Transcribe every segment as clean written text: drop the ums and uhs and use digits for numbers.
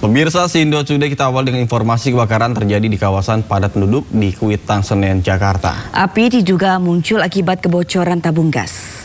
Pemirsa Sindo Today, kita awal dengan informasi kebakaran terjadi di kawasan padat penduduk di Kuitang, Senen, Jakarta. Api diduga muncul akibat kebocoran tabung gas.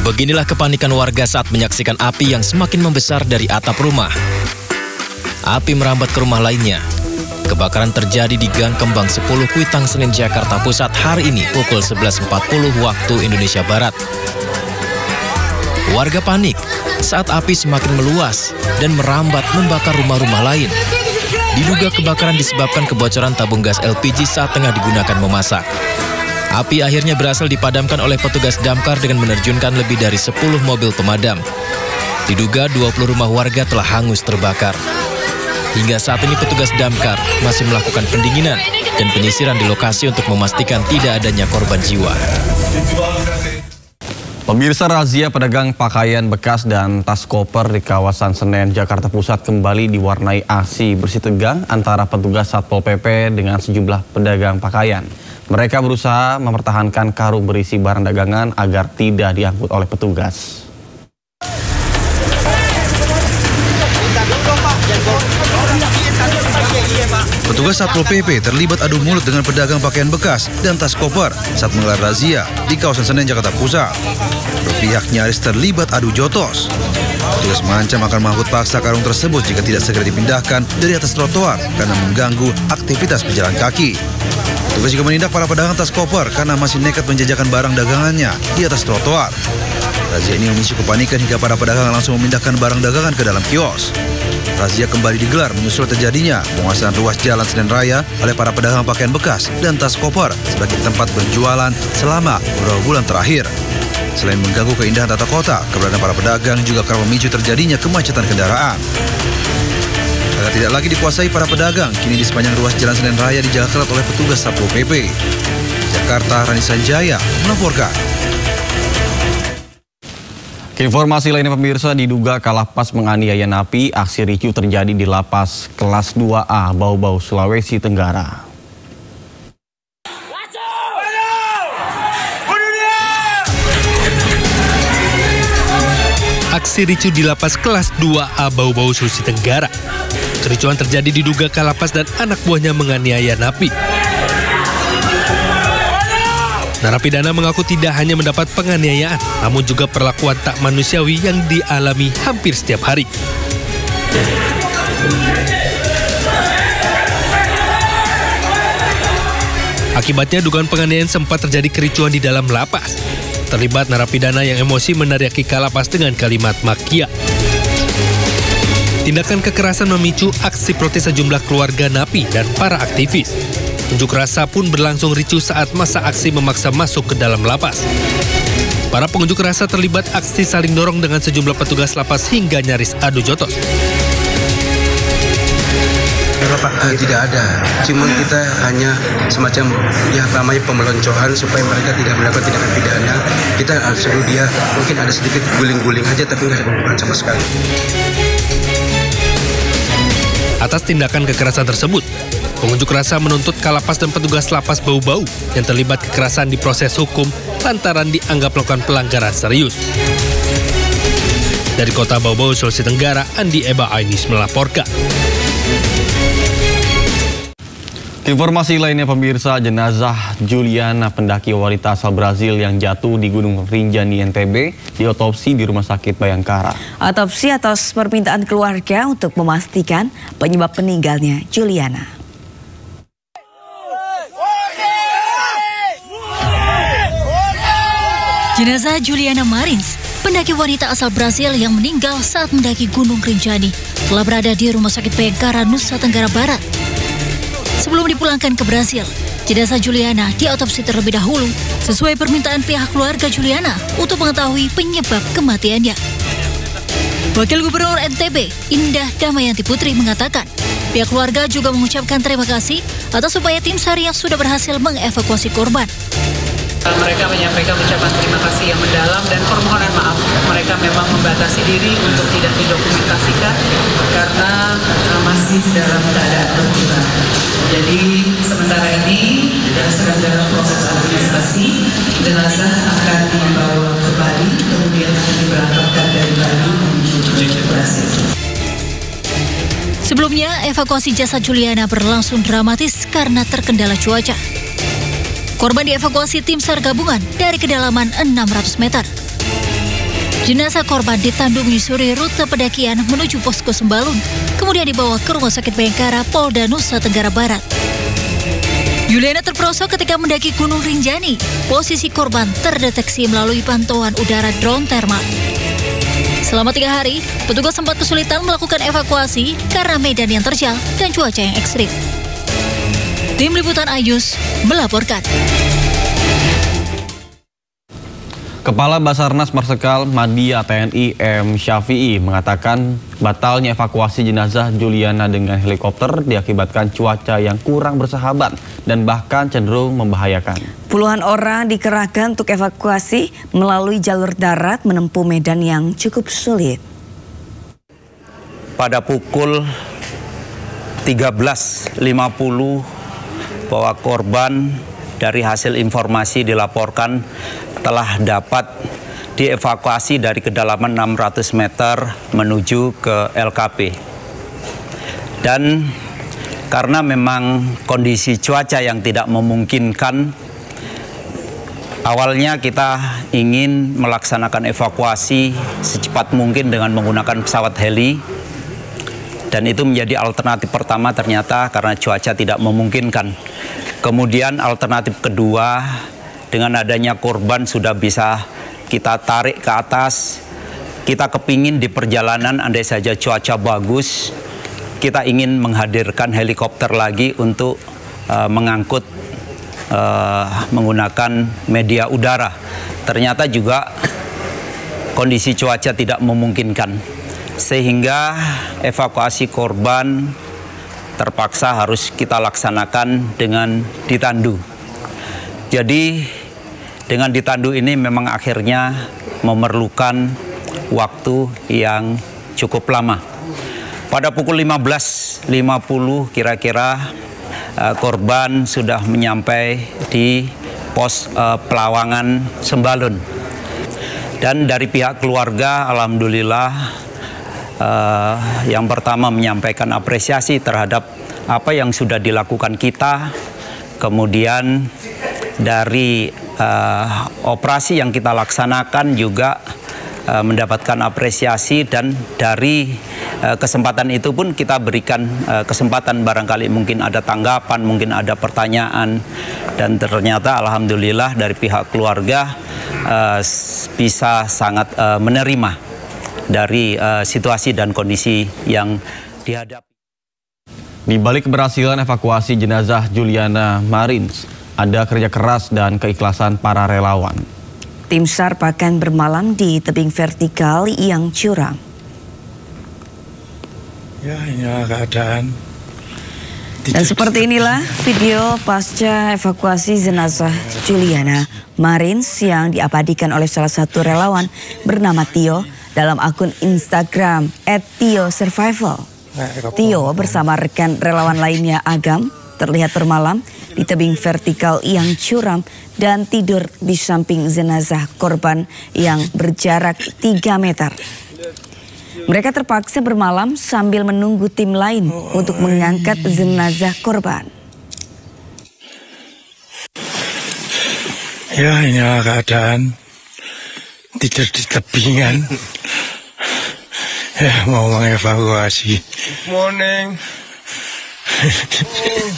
Beginilah kepanikan warga saat menyaksikan api yang semakin membesar dari atap rumah. Api merambat ke rumah lainnya. Kebakaran terjadi di Gang Kembang 10 Kuitang, Senen, Jakarta Pusat hari ini pukul 11.40 waktu Indonesia Barat. Warga panik saat api semakin meluas dan merambat membakar rumah-rumah lain. Diduga kebakaran disebabkan kebocoran tabung gas LPG saat tengah digunakan memasak. Api akhirnya berhasil dipadamkan oleh petugas damkar dengan menerjunkan lebih dari 10 mobil pemadam. Diduga 20 rumah warga telah hangus terbakar. Hingga saat ini petugas damkar masih melakukan pendinginan dan penyisiran di lokasi untuk memastikan tidak adanya korban jiwa. Pemirsa, razia pedagang pakaian bekas dan tas koper di kawasan Senen, Jakarta Pusat kembali diwarnai aksi bersih tegang antara petugas Satpol PP dengan sejumlah pedagang pakaian. Mereka berusaha mempertahankan karung berisi barang dagangan agar tidak diangkut oleh petugas. Petugas Satpol PP terlibat adu mulut dengan pedagang pakaian bekas dan tas koper saat menggelar razia di kawasan Senen, Jakarta Pusat. Pihak nyaris terlibat adu jotos. Petugas mengancam akan mengangkut paksa karung tersebut jika tidak segera dipindahkan dari atas trotoar karena mengganggu aktivitas pejalan kaki. Petugas juga menindak para pedagang tas koper karena masih nekat menjajakan barang dagangannya di atas trotoar. Razia ini memicu kepanikan hingga para pedagang langsung memindahkan barang dagangan ke dalam kios. Razia kembali digelar menyusul terjadinya penguasaan ruas jalan Senen Raya oleh para pedagang pakaian bekas dan tas koper sebagai tempat berjualan selama beberapa bulan terakhir. Selain mengganggu keindahan tata kota, keberadaan para pedagang juga kerap memicu terjadinya kemacetan kendaraan. Agar tidak lagi dikuasai para pedagang, kini di sepanjang ruas jalan Senen Raya dijaga ketat oleh petugas Satpol PP. Jakarta, Rani Sanjaya melaporkan. Informasi lainnya pemirsa, diduga kalapas menganiaya napi, aksi ricuh terjadi di lapas kelas 2A Bau-Bau, Sulawesi Tenggara. Aksi ricuh di lapas kelas 2A Bau-Bau, Sulawesi Tenggara. Kericuhan terjadi diduga kalapas dan anak buahnya menganiaya napi. Narapidana mengaku tidak hanya mendapat penganiayaan, namun juga perlakuan tak manusiawi yang dialami hampir setiap hari. Akibatnya dugaan penganiayaan sempat terjadi kericuhan di dalam lapas. Terlibat narapidana yang emosi meneriaki kalapas dengan kalimat makia. Tindakan kekerasan memicu aksi protes sejumlah keluarga napi dan para aktivis. Unjuk rasa pun berlangsung ricuh saat masa aksi memaksa masuk ke dalam lapas. Para pengunjuk rasa terlibat aksi saling dorong dengan sejumlah petugas lapas hingga nyaris adu jotos. Tidak ada, cuma kita hanya semacam namanya pemeloncoan supaya mereka tidak melakukan tindakan pidana. Kita suruh dia mungkin ada sedikit guling-guling aja tapi nggak ada pembunuhan sama sekali. Atas tindakan kekerasan tersebut, pengunjuk rasa menuntut kalapas dan petugas lapas Bau-Bau yang terlibat kekerasan di proses hukum lantaran dianggap melakukan pelanggaran serius. Dari kota Bau-Bau, Sulawesi Tenggara, Andi Eba Ainis melaporkan. Informasi lainnya pemirsa, jenazah Juliana, pendaki wanita asal Brazil yang jatuh di Gunung Rinjani NTB, diotopsi di Rumah Sakit Bayangkara. Otopsi atas permintaan keluarga untuk memastikan penyebab meninggalnya Juliana. Jenazah Juliana Marins, pendaki wanita asal Brazil yang meninggal saat mendaki Gunung Rinjani, telah berada di Rumah Sakit Bayangkara, Nusa Tenggara Barat. Sebelum dipulangkan ke Brasil, jenazah Juliana diotopsi terlebih dahulu sesuai permintaan pihak keluarga Juliana untuk mengetahui penyebab kematiannya. Wakil Gubernur NTB, Indah Damayanti Putri mengatakan, pihak keluarga juga mengucapkan terima kasih atas upaya tim SAR yang sudah berhasil mengevakuasi korban. Mereka menyampaikan ucapan terima kasih yang mendalam dan permohonan maaf. Mereka memang membatasi diri untuk tidak didokumentasikan karena masih dalam keadaan terbuka. Jadi sementara ini sedang dalam proses administrasi, jenazah akan berhasil. Sebelumnya, evakuasi jasad Juliana berlangsung dramatis karena terkendala cuaca. Korban dievakuasi tim SAR gabungan dari kedalaman 600 meter. Jenazah korban ditandu menyusuri rute pendakian menuju posko Sembalun, kemudian dibawa ke Rumah Sakit Bayangkara, Polda Nusa Tenggara Barat. Juliana terperosok ketika mendaki Gunung Rinjani. Posisi korban terdeteksi melalui pantauan udara drone thermal. Selama 3 hari, petugas sempat kesulitan melakukan evakuasi karena medan yang terjal dan cuaca yang ekstrim. Tim Liputan Ayus melaporkan. Kepala Basarnas Marsikal Madya TNI M. Syafi'i mengatakan batalnya evakuasi jenazah Juliana dengan helikopter diakibatkan cuaca yang kurang bersahabat dan bahkan cenderung membahayakan. Puluhan orang dikerahkan untuk evakuasi melalui jalur darat menempuh medan yang cukup sulit. Pada pukul 13.50 bahwa korban dari hasil informasi dilaporkan telah dapat dievakuasi dari kedalaman 600 meter menuju ke LKP. Dan karena memang kondisi cuaca yang tidak memungkinkan, awalnya kita ingin melaksanakan evakuasi secepat mungkin dengan menggunakan pesawat heli. Dan itu menjadi alternatif pertama ternyata karena cuaca tidak memungkinkan. Kemudian alternatif kedua, dengan adanya korban sudah bisa kita tarik ke atas. Kita kepingin di perjalanan andai saja cuaca bagus, kita ingin menghadirkan helikopter lagi untuk mengangkut menggunakan media udara. Ternyata juga kondisi cuaca tidak memungkinkan. Sehingga evakuasi korban terpaksa harus kita laksanakan dengan ditandu. Jadi dengan ditandu ini memang akhirnya memerlukan waktu yang cukup lama. Pada pukul 15.50 kira-kira korban sudah menyampai di pos Pelawangan Sembalun. Dan dari pihak keluarga alhamdulillah yang pertama menyampaikan apresiasi terhadap apa yang sudah dilakukan kita. Kemudian dari operasi yang kita laksanakan juga mendapatkan apresiasi, dan dari kesempatan itu pun kita berikan kesempatan barangkali mungkin ada tanggapan, mungkin ada pertanyaan, dan ternyata alhamdulillah dari pihak keluarga bisa sangat menerima dari situasi dan kondisi yang dihadapi. Di balik keberhasilan evakuasi jenazah Juliana Marins, ada kerja keras dan keikhlasan para relawan. Tim SAR bahkan bermalam di tebing vertikal yang curam. Ya, inilah keadaan. Dan seperti inilah video pasca evakuasi jenazah Juliana Marins yang diabadikan oleh salah satu relawan bernama Tio dalam akun Instagram @tiosurvival. Tio bersama rekan relawan lainnya Agam terlihat bermalam di tebing vertikal yang curam dan tidur di samping jenazah korban yang berjarak 3 meter. Mereka terpaksa bermalam sambil menunggu tim lain untuk mengangkat jenazah korban. Ya, inilah keadaan. Tidur di tebingan. Ya, mau mengevakuasi. Good morning.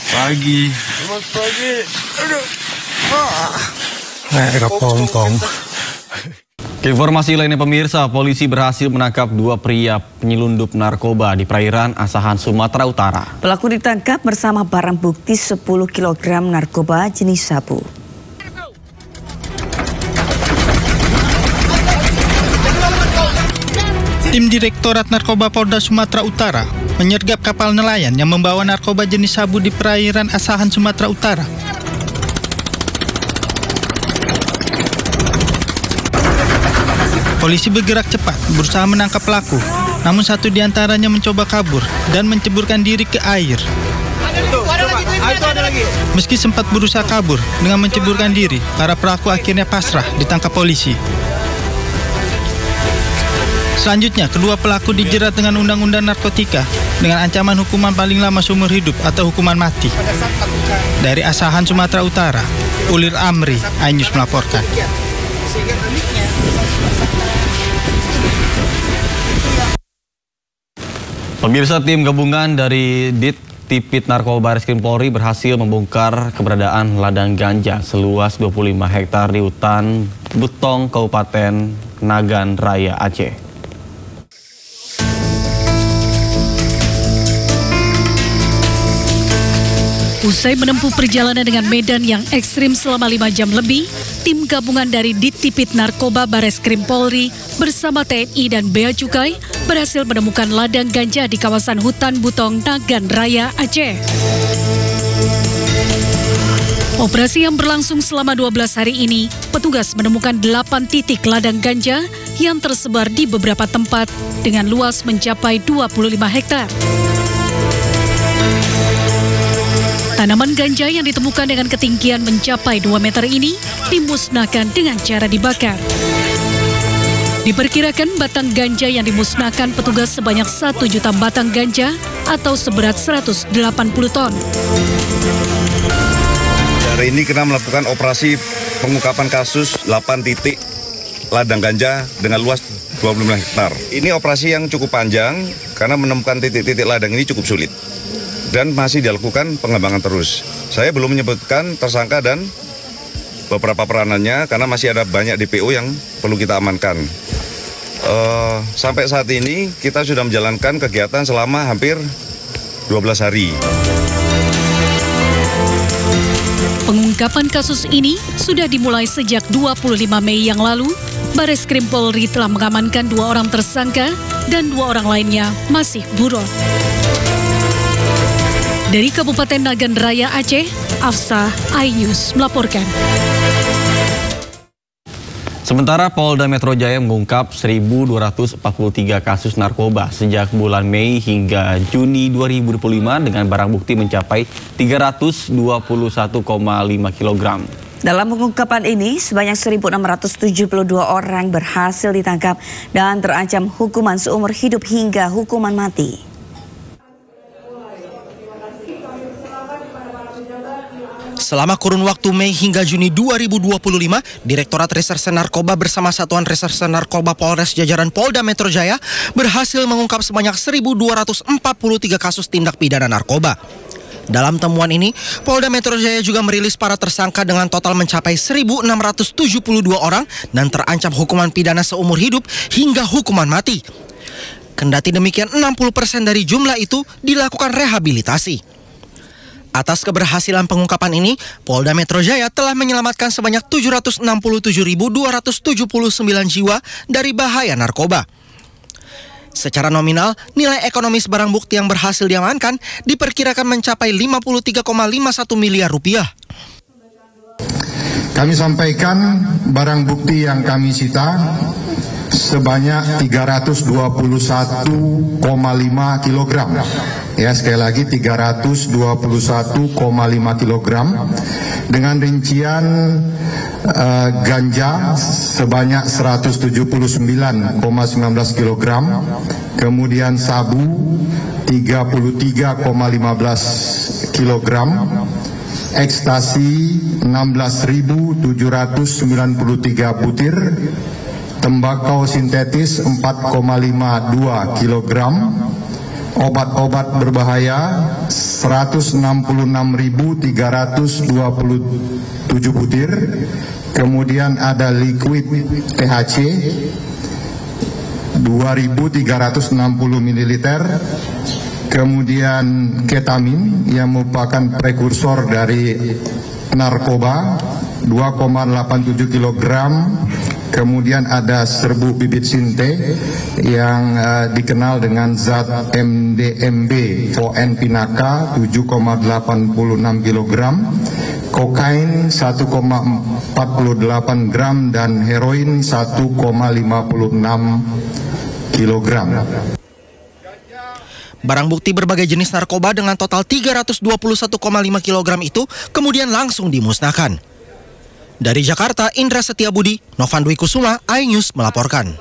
Pagi. Selamat pagi. Aduh. Naik ke pompong. Informasi lainnya pemirsa, polisi berhasil menangkap 2 pria penyelundup narkoba di perairan Asahan, Sumatera Utara. Pelaku ditangkap bersama barang bukti 10 kg narkoba jenis sabu. Tim Direktorat Narkoba Polda Sumatera Utara menyergap kapal nelayan yang membawa narkoba jenis sabu di perairan Asahan, Sumatera Utara. Polisi bergerak cepat berusaha menangkap pelaku, namun satu di antaranya mencoba kabur dan menceburkan diri ke air. Meski sempat berusaha kabur dengan menceburkan diri, para pelaku akhirnya pasrah ditangkap polisi. Selanjutnya, kedua pelaku dijerat dengan Undang-Undang Narkotika dengan ancaman hukuman paling lama seumur hidup atau hukuman mati. Dari Asahan, Sumatera Utara, Ulir Amri, iNews melaporkan. Pemirsa, tim gabungan dari Tipit Narkoba Bareskrim Polri berhasil membongkar keberadaan ladang ganja seluas 25 hektar di hutan Butong, Kabupaten Nagan Raya, Aceh. Usai menempuh perjalanan dengan medan yang ekstrim selama 5 jam lebih, tim gabungan dari Ditipit Narkoba Bareskrim Polri bersama TNI dan Bea Cukai berhasil menemukan ladang ganja di kawasan hutan Butong, Nagan Raya, Aceh. Operasi yang berlangsung selama 12 hari ini, petugas menemukan 8 titik ladang ganja yang tersebar di beberapa tempat dengan luas mencapai 25 hektar. Tanaman ganja yang ditemukan dengan ketinggian mencapai 2 meter ini dimusnahkan dengan cara dibakar. Diperkirakan batang ganja yang dimusnahkan petugas sebanyak 1 juta batang ganja atau seberat 180 ton. Hari ini kita melakukan operasi pengungkapan kasus 8 titik ladang ganja dengan luas 25 hektar. Ini operasi yang cukup panjang karena menemukan titik-titik ladang ini cukup sulit. Dan masih dilakukan pengembangan terus. Saya belum menyebutkan tersangka dan beberapa peranannya karena masih ada banyak DPO yang perlu kita amankan. Sampai saat ini kita sudah menjalankan kegiatan selama hampir 12 hari. Pengungkapan kasus ini sudah dimulai sejak 25 Mei yang lalu. Bareskrim Polri telah mengamankan 2 orang tersangka dan 2 orang lainnya masih buron. Dari Kabupaten Nagan Raya, Aceh, Afsa, iNews melaporkan. Sementara Polda Metro Jaya mengungkap 1.243 kasus narkoba sejak bulan Mei hingga Juni 2025 dengan barang bukti mencapai 321,5 kg. Dalam pengungkapan ini, sebanyak 1.672 orang berhasil ditangkap dan terancam hukuman seumur hidup hingga hukuman mati. Selama kurun waktu Mei hingga Juni 2025, Direktorat Reserse Narkoba bersama Satuan Reserse Narkoba Polres jajaran Polda Metro Jaya berhasil mengungkap sebanyak 1.243 kasus tindak pidana narkoba. Dalam temuan ini, Polda Metro Jaya juga merilis para tersangka dengan total mencapai 1.672 orang dan terancam hukuman pidana seumur hidup hingga hukuman mati. Kendati demikian, 60% dari jumlah itu dilakukan rehabilitasi. Atas keberhasilan pengungkapan ini, Polda Metro Jaya telah menyelamatkan sebanyak 767.279 jiwa dari bahaya narkoba. Secara nominal, nilai ekonomis barang bukti yang berhasil diamankan diperkirakan mencapai 53,51 miliar rupiah. Kami sampaikan barang bukti yang kami sita sebanyak 321,5 kg. Ya, sekali lagi 321,5 kg dengan rincian ganja sebanyak 179,19 kg, kemudian sabu 33,15 kg, ekstasi 16.793 butir, tembakau sintetis 4,52 kg, obat-obat berbahaya 166.327 butir, kemudian ada liquid THC 2.360 ml, kemudian ketamin yang merupakan prekursor dari narkoba 2,87 kg, kemudian ada serbuk bibit sinte yang dikenal dengan zat MDMB, ON Pinaka 7,86 kg, kokain 1,48 gram dan heroin 1,56 kg. Barang bukti berbagai jenis narkoba dengan total 321,5 kg itu kemudian langsung dimusnahkan. Dari Jakarta, Indra Setiabudi, Novan Dwi Kusuma, iNews melaporkan.